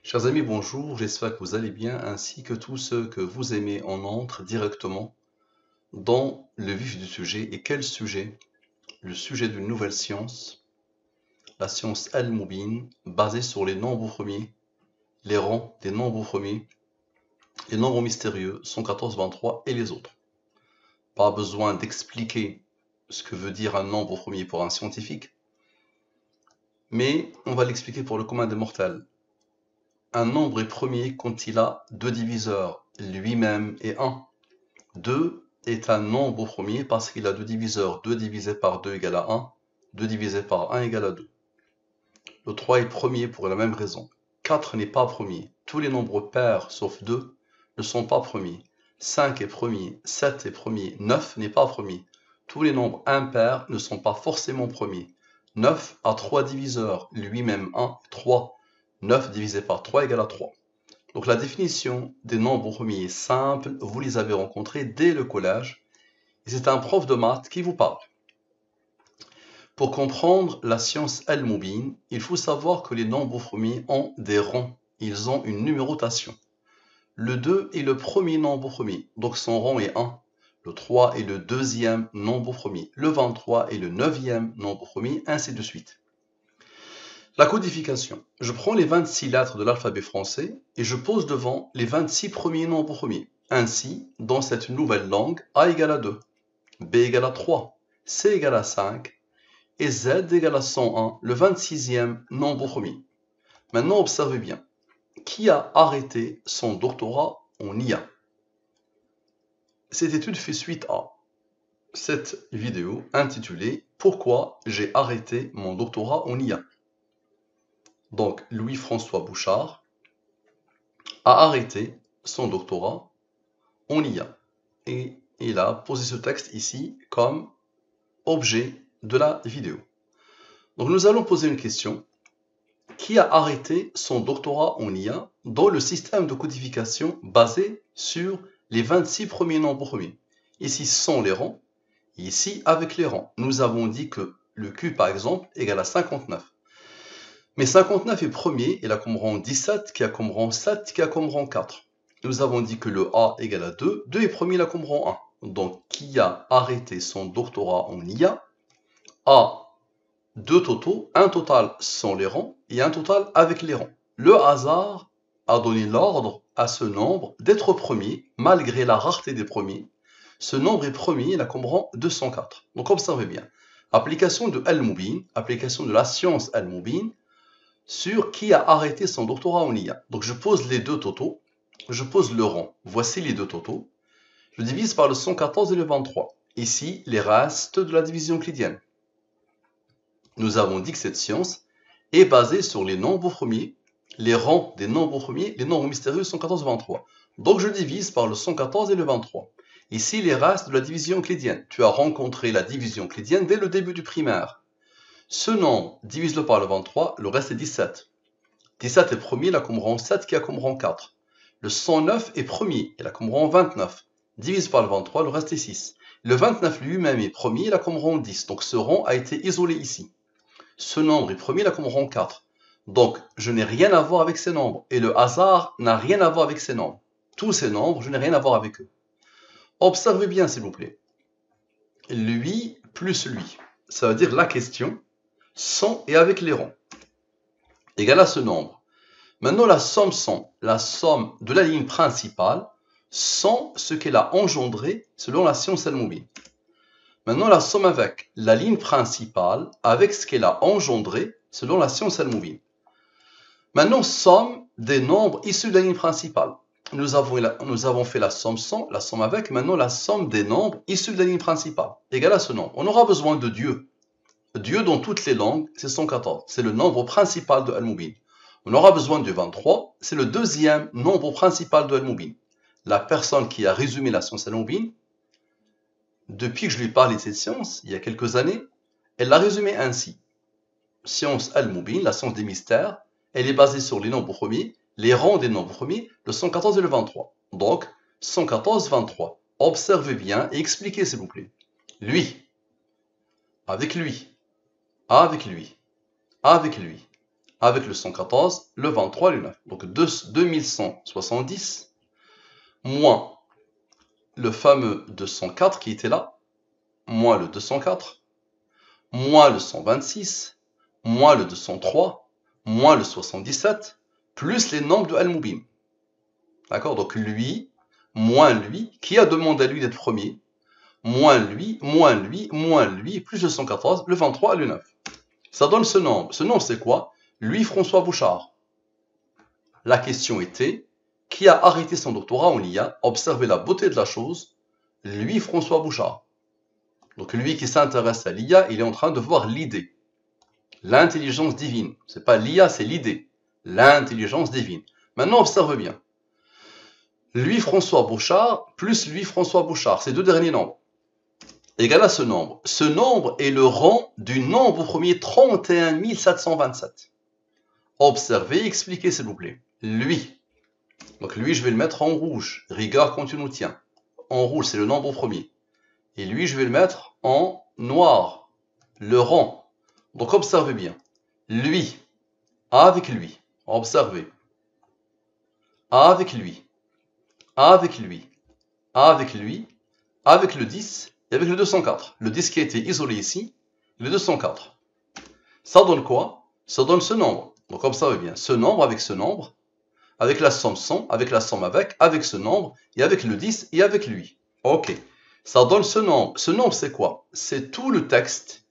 Chers amis, bonjour, j'espère que vous allez bien, ainsi que tous ceux que vous aimez. On entre directement dans le vif du sujet. Et quel sujet? Le sujet d'une nouvelle science, la science Al-Mubin, basée sur les nombres premiers, les rangs des nombres premiers, les nombres mystérieux, 114, 23 et les autres. Pas besoin d'expliquer ce que veut dire un nombre premier pour un scientifique, mais on va l'expliquer pour le commun des mortels. Un nombre est premier quand il a deux diviseurs, lui-même et 1. 2 est un nombre premier parce qu'il a deux diviseurs. 2 divisé par 2 égale à 1. 2 divisé par 1 égale à 2. Le 3 est premier pour la même raison. 4 n'est pas premier. Tous les nombres pairs, sauf 2, ne sont pas premiers. 5 est premier. 7 est premier. 9 n'est pas premier. Tous les nombres impairs ne sont pas forcément premiers. 9 a 3 diviseurs. Lui-même 1, 3. 9 divisé par 3 égale à 3. Donc la définition des nombres premiers est simple, vous les avez rencontrés dès le collège, et c'est un prof de maths qui vous parle. Pour comprendre la science Al-Mubin, il faut savoir que les nombres premiers ont des rangs, ils ont une numérotation. Le 2 est le premier nombre premier, donc son rang est 1. Le 3 est le deuxième nombre premier, le 23 est le neuvième nombre premier, ainsi de suite. La codification. Je prends les 26 lettres de l'alphabet français et je pose devant les 26 premiers nombres premiers. Ainsi, dans cette nouvelle langue, A égale à 2, B égale à 3, C égale à 5 et Z égale à 101, le 26e nombre premier. Maintenant, observez bien. Qui a arrêté son doctorat en IA? Cette étude fait suite à cette vidéo intitulée « Pourquoi j'ai arrêté mon doctorat en IA ?» Donc, Louis-François Bouchard a arrêté son doctorat en IA. Et il a posé ce texte ici comme objet de la vidéo. Donc nous allons poser une question. Qui a arrêté son doctorat en IA dans le système de codification basé sur les 26 premiers nombres premiers? Ici sans les rangs, ici avec les rangs. Nous avons dit que le Q par exemple égale à 59. Mais 59 est premier, il a comme rang 17, qui a comme rang 7, qui a comme rang 4. Nous avons dit que le A égale à 2, 2 est premier, il a comme rang 1. Donc, qui a arrêté son doctorat en IA a deux totaux, un total sans les rangs et un total avec les rangs. Le hasard a donné l'ordre à ce nombre d'être premier, malgré la rareté des premiers. Ce nombre est premier, il a comme rang 204. Donc, observez bien. Application de Al-Mubin, application de la science Al-Mubin, sur qui a arrêté son doctorat en IA. Donc je pose les deux totaux, je pose le rang. Voici les deux totaux. Je divise par le 114 et le 23. Ici, les restes de la division euclidienne. Nous avons dit que cette science est basée sur les nombres premiers, les rangs des nombres premiers, les nombres mystérieux 114 et 23. Donc je divise par le 114 et le 23. Ici, les restes de la division euclidienne. Tu as rencontré la division euclidienne dès le début du primaire. Ce nombre, divise-le par le 23, le reste est 17. 17 est premier, il a comme rang 7 qui a comme rang 4. Le 109 est premier, il a comme rang 29. Divise par le 23, le reste est 6. Le 29 lui-même est premier, il a comme rang 10. Donc ce rang a été isolé ici. Ce nombre est premier, il a comme rang 4. Donc je n'ai rien à voir avec ces nombres. Et le hasard n'a rien à voir avec ces nombres. Tous ces nombres, je n'ai rien à voir avec eux. Observez bien s'il vous plaît. Lui plus lui. Ça veut dire la question sans et avec les rangs. Égale à ce nombre. Maintenant, la somme sans, la somme de la ligne principale, sans ce qu'elle a engendré selon la science Al-Mubin. Maintenant, la somme avec la ligne principale, avec ce qu'elle a engendré selon la science Al-Mubin. Maintenant, somme des nombres issus de la ligne principale. Nous avons fait la somme sans, la somme avec, maintenant la somme des nombres issus de la ligne principale, égale à ce nombre. On aura besoin de Dieu. Dieu dans toutes les langues, c'est 114. C'est le nombre principal de Al-Mubin. On aura besoin du 23, c'est le deuxième nombre principal de Al-Mubin. La personne qui a résumé la science Al-Mubin, depuis que je lui parlais de cette science, il y a quelques années, elle l'a résumé ainsi. Science Al-Mubin, la science des mystères, elle est basée sur les nombres premiers, les rangs des nombres premiers, le 114 et le 23. Donc, 114, 23. Observez bien et expliquez s'il vous plaît. Lui, avec lui, avec lui, avec lui, avec le 114, le 23 et le 9. Donc 2170 moins le fameux 204 qui était là, moins le 204, moins le 126, moins le 203, moins le 77, plus les nombres de Al-Mubin. D'accord? Donc lui, moins lui, qui a demandé à lui d'être premier, moins lui, moins lui, moins lui, plus le 114, le 23 et le 9. Ça donne ce nombre. Ce nombre, c'est quoi? Louis-François Bouchard. La question était, qui a arrêté son doctorat en IA, observé la beauté de la chose? Louis-François Bouchard. Donc lui qui s'intéresse à l'IA, il est en train de voir l'idée. L'intelligence divine. C'est pas l'IA, c'est l'idée. L'intelligence divine. Maintenant, observe bien. Louis-François Bouchard plus Louis-François Bouchard, ces deux derniers nombres, égale à ce nombre. Ce nombre est le rang du nombre premier 31 727. Observez, expliquez s'il vous plaît. Lui. Donc lui, je vais le mettre en rouge. Rigueur quand tu nous tiens. En rouge, c'est le nombre premier. Et lui, je vais le mettre en noir. Le rang. Donc observez bien. Lui. Avec lui. Observez. Avec lui. Avec lui. Avec lui. Avec le 10 et avec le 204. Le 10 qui a été isolé ici, le 204. Ça donne quoi? Ça donne ce nombre. Donc observez bien. Ce nombre, avec la somme sans, avec la somme avec ce nombre, et avec le 10 et avec lui. Ok. Ça donne ce nombre. Ce nombre, c'est quoi? C'est tout le texte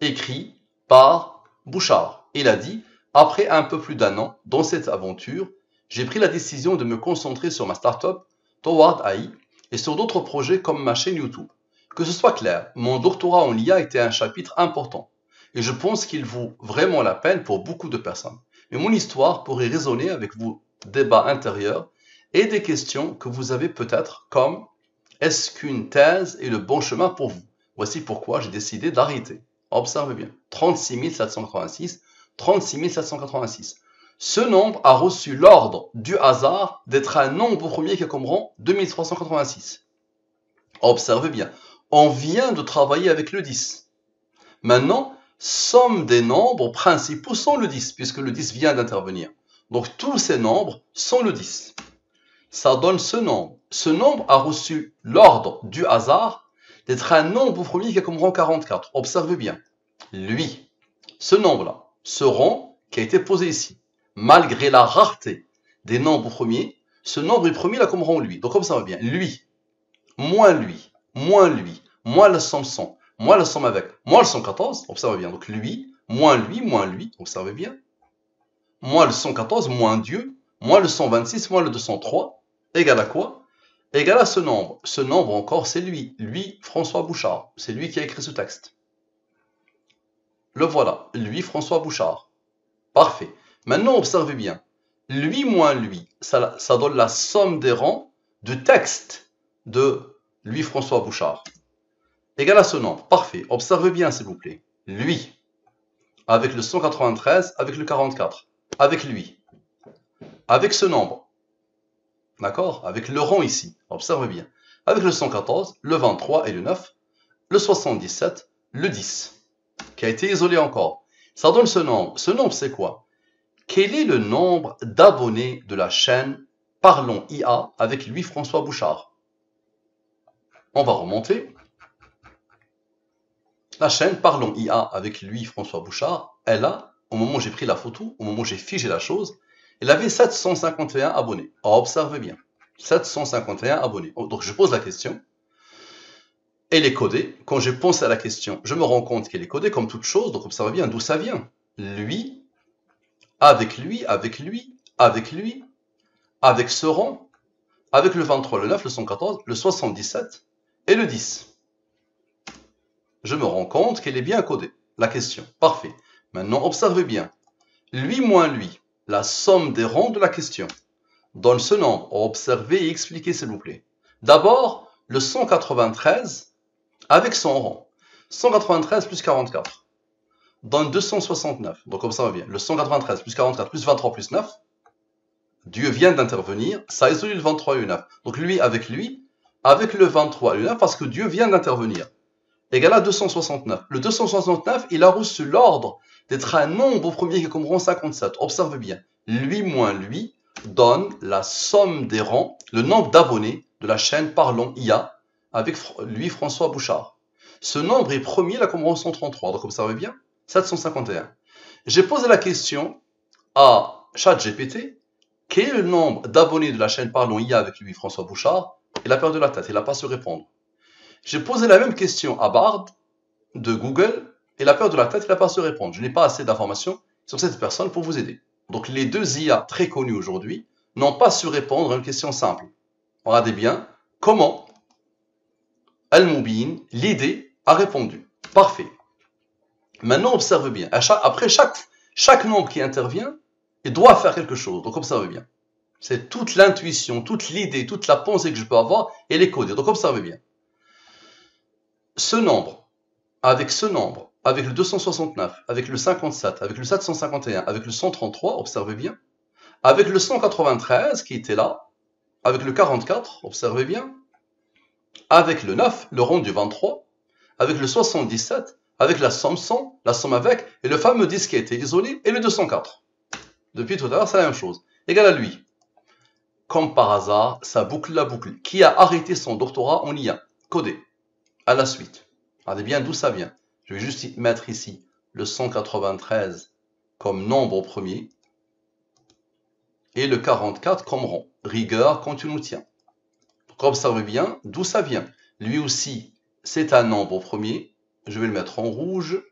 écrit par Bouchard. Il a dit, après un peu plus d'un an dans cette aventure, j'ai pris la décision de me concentrer sur ma startup, Toward AI, et sur d'autres projets comme ma chaîne YouTube. Que ce soit clair, mon doctorat en IA était un chapitre important, et je pense qu'il vaut vraiment la peine pour beaucoup de personnes. Mais mon histoire pourrait résonner avec vos débats intérieurs et des questions que vous avez peut-être comme est-ce qu'une thèse est le bon chemin pour vous? Voici pourquoi j'ai décidé d'arrêter. Observez bien. 36 786, 36 786. Ce nombre a reçu l'ordre du hasard d'être un nombre premier qui a comme rang 2386. Observez bien. On vient de travailler avec le 10. Maintenant, somme des nombres principaux sont le 10, puisque le 10 vient d'intervenir. Donc tous ces nombres sont le 10. Ça donne ce nombre. Ce nombre a reçu l'ordre du hasard d'être un nombre premier qui a comme rang 44. Observez bien. Lui, ce nombre-là, ce rang qui a été posé ici, malgré la rareté des nombres premiers, ce nombre est premier là comme rang lui. Donc observez bien. Lui, moins lui, moins lui, moins le somme sans, moins le somme avec, moins le 114. Observez bien. Donc lui, moins lui, observez bien. Moins le 114, moins Dieu, moins le 126, moins le 203, égale à quoi? Égale à ce nombre. Ce nombre encore, c'est lui. Lui, François Bouchard. C'est lui qui a écrit ce texte. Le voilà. Lui, François Bouchard. Parfait. Maintenant, observez bien. Lui moins lui, ça donne la somme des rangs du texte de lui, François Bouchard. Égale à ce nombre. Parfait. Observez bien, s'il vous plaît. Lui, avec le 193, avec le 44. Avec lui. Avec ce nombre. D'accord? Avec le rang ici. Observez bien. Avec le 114, le 23 et le 9, le 77, le 10, qui a été isolé encore. Ça donne ce nombre. Ce nombre, c'est quoi? Quel est le nombre d'abonnés de la chaîne Parlons IA avec lui, François Bouchard? On va remonter. La chaîne Parlons IA avec lui, François Bouchard, elle a, au moment où j'ai pris la photo, au moment où j'ai figé la chose, elle avait 751 abonnés. Observez bien. 751 abonnés. Donc je pose la question. Elle est codée. Quand je pense à la question, je me rends compte qu'elle est codée comme toute chose. Donc observez bien d'où ça vient. Lui, avec lui, avec lui, avec lui, avec ce rang, avec le 23, le 9, le 114, le 77 et le 10. Je me rends compte qu'elle est bien codée. La question. Parfait. Maintenant, observez bien. Lui moins lui, la somme des rangs de la question, donne ce nombre. Observez et expliquez, s'il vous plaît. D'abord, le 193 avec son rang. 193 plus 44 donne 269. Donc, observez bien. Le 193 plus 44 plus 23 plus 9, Dieu vient d'intervenir. Ça isole le 23 et le 9. Donc, lui, avec le 23 et le 9, parce que Dieu vient d'intervenir. Égale à 269. Le 269, il a reçu l'ordre d'être un nombre premier qui comprend 57. Observe bien. Lui moins lui donne la somme des rangs, le nombre d'abonnés de la chaîne Parlons IA avec lui François Bouchard. Ce nombre est premier, la comprend 133. Donc observez bien, 751. J'ai posé la question à ChatGPT, quel est le nombre d'abonnés de la chaîne Parlons IA avec lui François Bouchard? Il a perdu la tête, il n'a pas su répondre. J'ai posé la même question à Bard de Google, il a perdu la tête, il n'a pas su répondre. Je n'ai pas assez d'informations sur cette personne pour vous aider. Donc les deux IA très connus aujourd'hui n'ont pas su répondre à une question simple. Regardez bien comment Al-Moubin, l'idée, a répondu. Parfait. Maintenant, observe bien. Après chaque nombre qui intervient, il doit faire quelque chose. Donc observe bien. C'est toute l'intuition, toute l'idée, toute la pensée que je peux avoir, elle est codée. Donc observez bien. Ce nombre, avec le 269, avec le 57, avec le 751, avec le 133, observez bien, avec le 193 qui était là, avec le 44, observez bien, avec le 9, le rond du 23, avec le 77, avec la somme 100, la somme avec, et le fameux 10 qui a été isolé, et le 204. Depuis tout à l'heure, c'est la même chose. Égal à lui. Comme par hasard, ça boucle la boucle. Qui a arrêté son doctorat en IA? Codé. À la suite. Regardez bien d'où ça vient. Je vais juste mettre ici le 193 comme nombre au premier et le 44 comme rond. Rigueur quand tu nous tiens. Donc observez bien d'où ça vient. Lui aussi, c'est un nombre au premier. Je vais le mettre en rouge.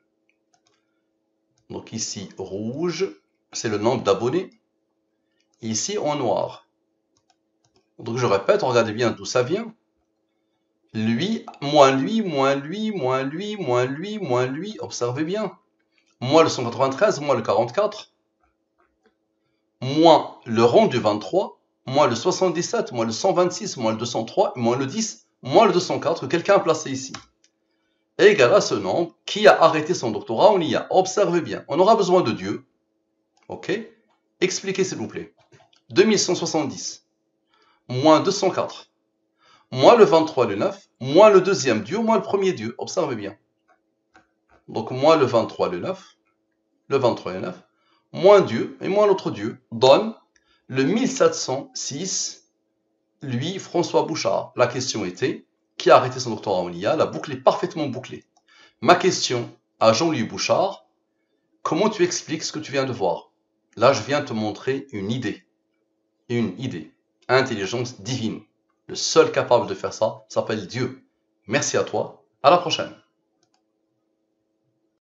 Donc ici, rouge, c'est le nombre d'abonnés. Ici, en noir. Donc je répète, regardez bien d'où ça vient. Lui, moins lui, moins lui, moins lui, moins lui, moins lui. Observez bien. Moins le 193, moins le 44. Moins le rond du 23. Moins le 77, moins le 126, moins le 203, moins le 10, moins le 204 que quelqu'un a placé ici. Égal à ce nombre qui a arrêté son doctorat en IA. Observez bien. On aura besoin de Dieu. Ok? Expliquez s'il vous plaît. 2170. Moins 204. Moins le 23, le 9, moins le deuxième Dieu, moins le premier Dieu. Observez bien. Donc, moins le 23, le 9, le 23 et le 9, moins Dieu et moins l'autre Dieu, donne le 1706, lui, François Bouchard. La question était, qui a arrêté son doctorat en IA? La boucle est parfaitement bouclée. Ma question à Jean-Louis Bouchard, comment tu expliques ce que tu viens de voir? Là, je viens te montrer une idée. Une idée. Intelligence divine. Le seul capable de faire ça s'appelle Dieu. Merci à toi. À la prochaine.